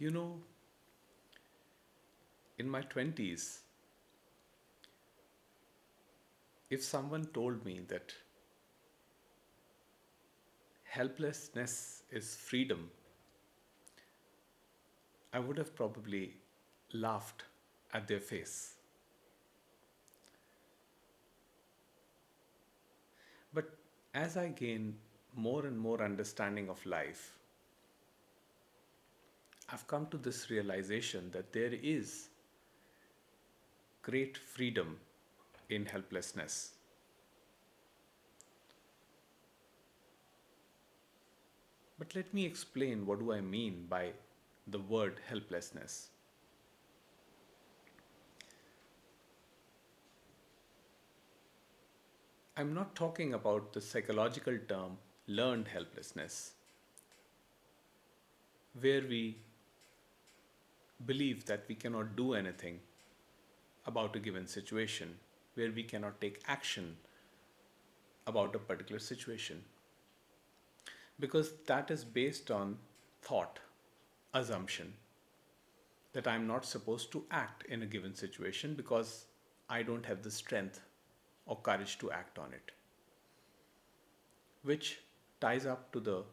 You know, in my 20s, if someone told me that helplessness is freedom, I would have probably laughed at their face. But as I gain more and more understanding of life, I've come to this realization that there is great freedom in helplessness. But let me explain what do I mean by the word helplessness. I'm not talking about the psychological term learned helplessness, where we believe that we cannot do anything about a given situation, where we cannot take action about a particular situation, because that is based on thought, assumption that I'm not supposed to act in a given situation because I don't have the strength or courage to act on it, which ties up to the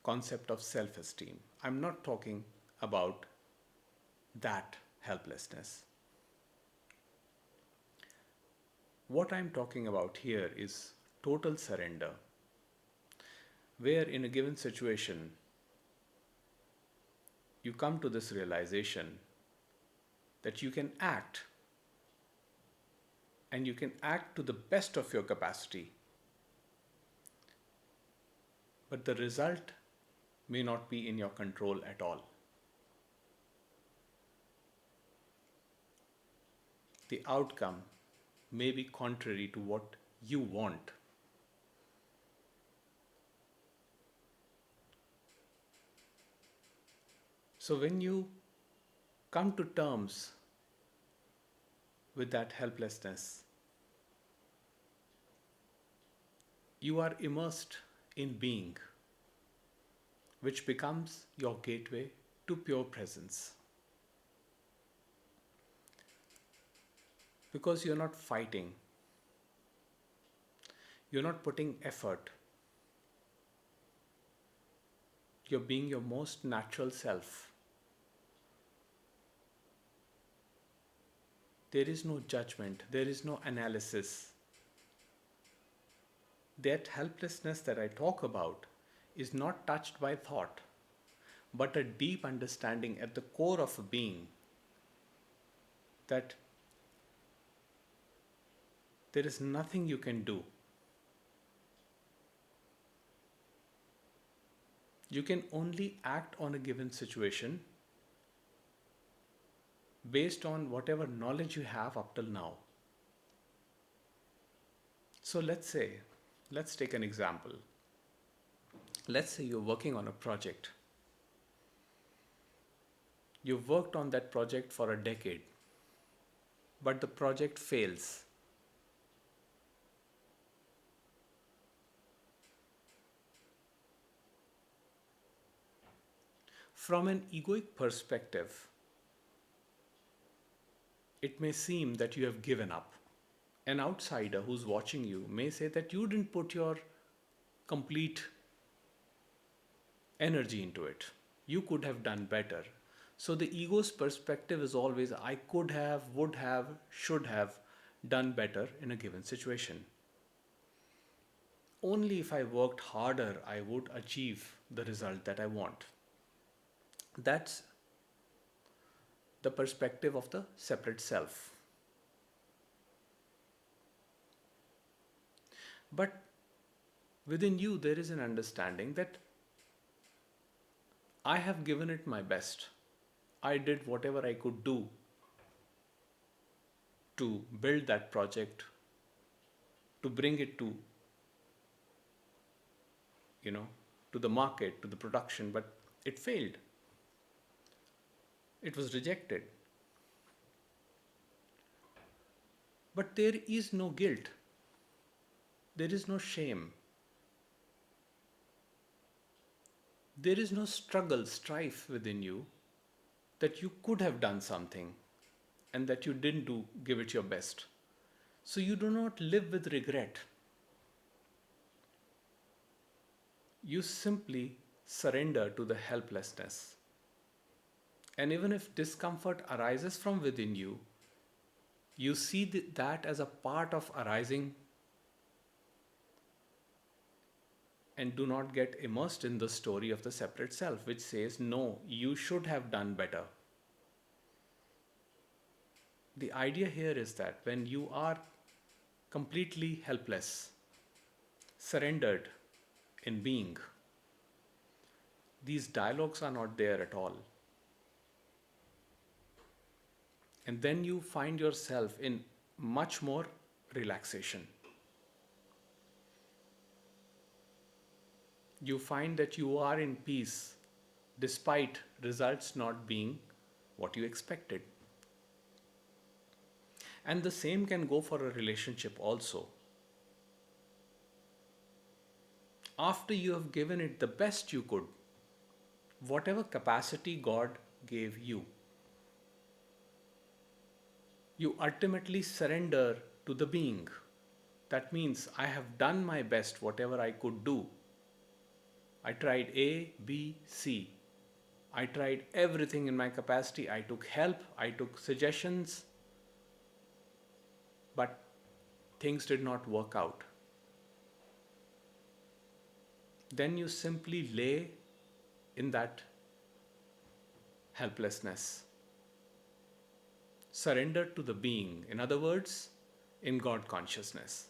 concept of self esteem. I'm not talking about that helplessness. What I'm talking about here is total surrender, where in a given situation you come to this realization that you can act, and you can act to the best of your capacity, but the result may not be in your control at all. The outcome may be contrary to what you want. So, when you come to terms with that helplessness, you are immersed in being, which becomes your gateway to pure presence. Because you're not fighting, you're not putting effort, you're being your most natural self. There is no judgment, there is no analysis. That helplessness that I talk about is not touched by thought, but a deep understanding at the core of a being that there is nothing you can do. You can only act on a given situation based on whatever knowledge you have up till now. So let's take an example. Let's say you're working on a project. You've worked on that project for a decade, but the project fails. From an egoic perspective, it may seem that you have given up. An outsider who's watching you may say that you didn't put your complete energy into it. You could have done better. So the ego's perspective is always I could have, would have, should have done better in a given situation. Only if I worked harder, I would achieve the result that I want. That's the perspective of the separate self. But within you, there is an understanding that I have given it my best. I did whatever I could do to build that project, to bring it you know, to the market, to the production, but it failed. It was rejected. But there is no guilt. There is no shame. There is no struggle, strife within you that you could have done something and that you didn't give it your best. So you do not live with regret. You simply surrender to the helplessness. And even if discomfort arises from within you, you see that as a part of arising and do not get immersed in the story of the separate self, which says, no, you should have done better. The idea here is that when you are completely helpless, surrendered in being, these dialogues are not there at all. And then you find yourself in much more relaxation. You find that you are in peace despite results not being what you expected. And the same can go for a relationship also. After you have given it the best you could, whatever capacity God gave you, you ultimately surrender to the being. That means I have done my best, whatever I could do. I tried A, B, C. I tried everything in my capacity. I took help, I took suggestions, but things did not work out. Then you simply lay in that helplessness. Surrender to the being. In other words, in God consciousness.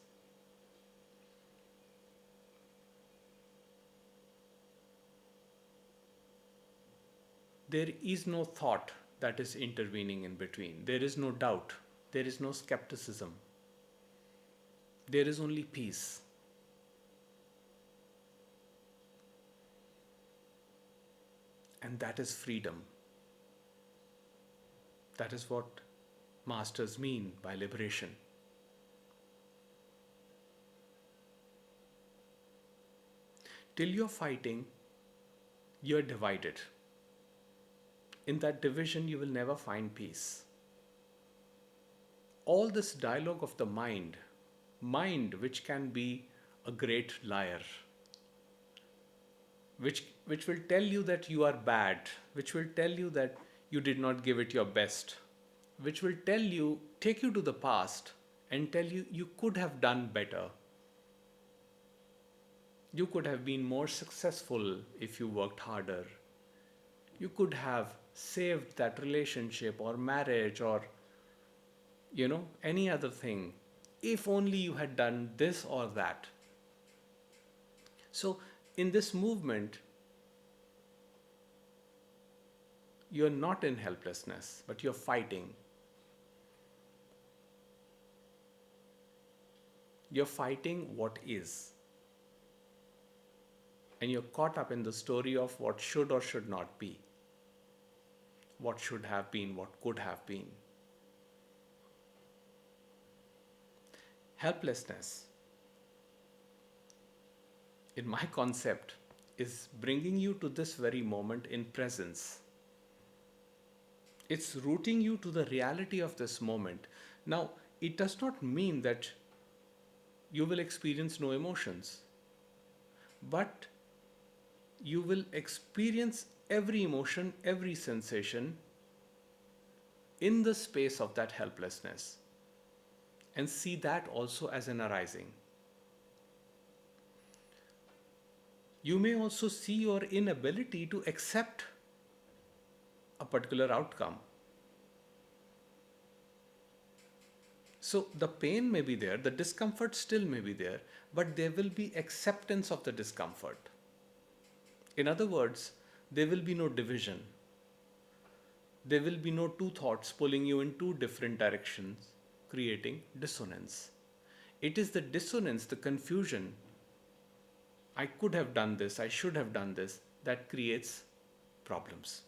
There is no thought that is intervening in between. There is no doubt. There is no skepticism. There is only peace. And that is freedom. That is what masters mean by liberation. Till you're fighting, you're divided. In that division, you will never find peace. All this dialogue of the mind which can be a great liar, which will tell you that you are bad, which will tell you that you did not give it your best, which will take you to the past and tell you you could have done better. You could have been more successful if you worked harder. You could have saved that relationship or marriage or any other thing if only you had done this or that. So in this movement, you're not in helplessness, but you're fighting. You're fighting what is. And you're caught up in the story of what should or should not be. What should have been, what could have been. Helplessness, in my concept, is bringing you to this very moment in presence. It's rooting you to the reality of this moment. Now, it does not mean that you will experience no emotions, but you will experience every emotion, every sensation in the space of that helplessness and see that also as an arising. You may also see your inability to accept a particular outcome. So the pain may be there, the discomfort still may be there, but there will be acceptance of the discomfort. In other words, there will be no division. There will be no two thoughts pulling you in two different directions, creating dissonance. It is the dissonance, the confusion, I could have done this, I should have done this, that creates problems.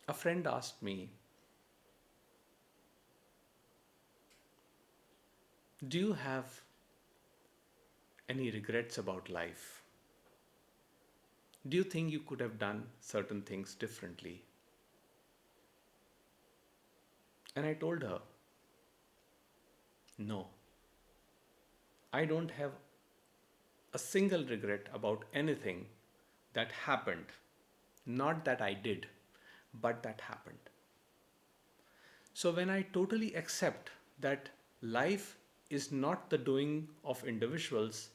A friend asked me, do you have any regrets about life? Do you think you could have done certain things differently? And I told her, no, I don't have a single regret about anything that happened. Not that I did, but that happened. So when I totally accept that life is not the doing of individuals,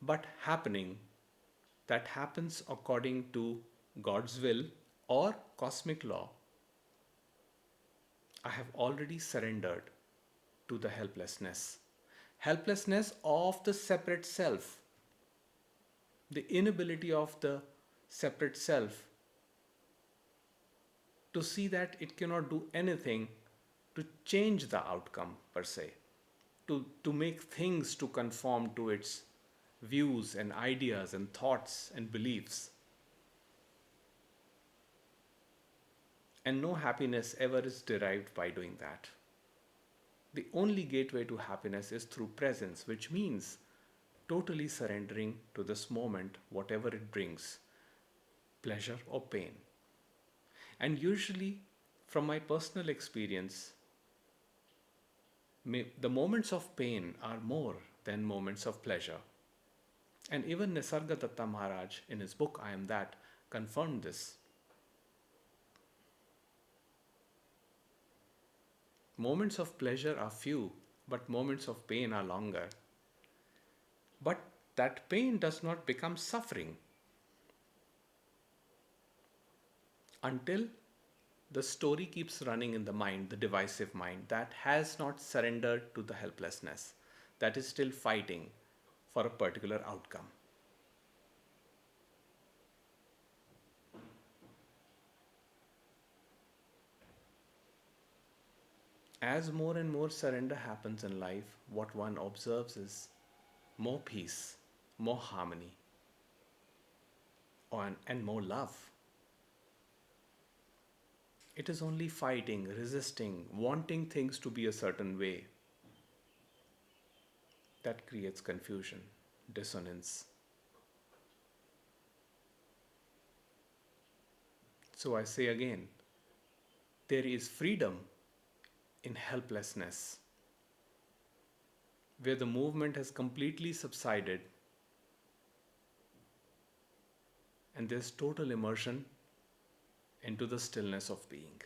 but happening, that happens according to God's will or cosmic law, I have already surrendered to the helplessness. Helplessness of the separate self, the inability of the separate self to see that it cannot do anything to change the outcome per se, to make things to conform to its views and ideas and thoughts and beliefs. And no happiness ever is derived by doing that. The only gateway to happiness is through presence, which means totally surrendering to this moment, whatever it brings, pleasure or pain. And usually, from my personal experience, the moments of pain are more than moments of pleasure. And even Nisargadatta Maharaj, in his book I Am That, confirmed this. Moments of pleasure are few, but moments of pain are longer. But that pain does not become suffering until the story keeps running in the mind, the divisive mind that has not surrendered to the helplessness, that is still fighting for a particular outcome. As more and more surrender happens in life, what one observes is more peace, more harmony, and more love. It is only fighting, resisting, wanting things to be a certain way that creates confusion, dissonance. So I say again, there is freedom in helplessness, where the movement has completely subsided and there's total immersion into the stillness of being.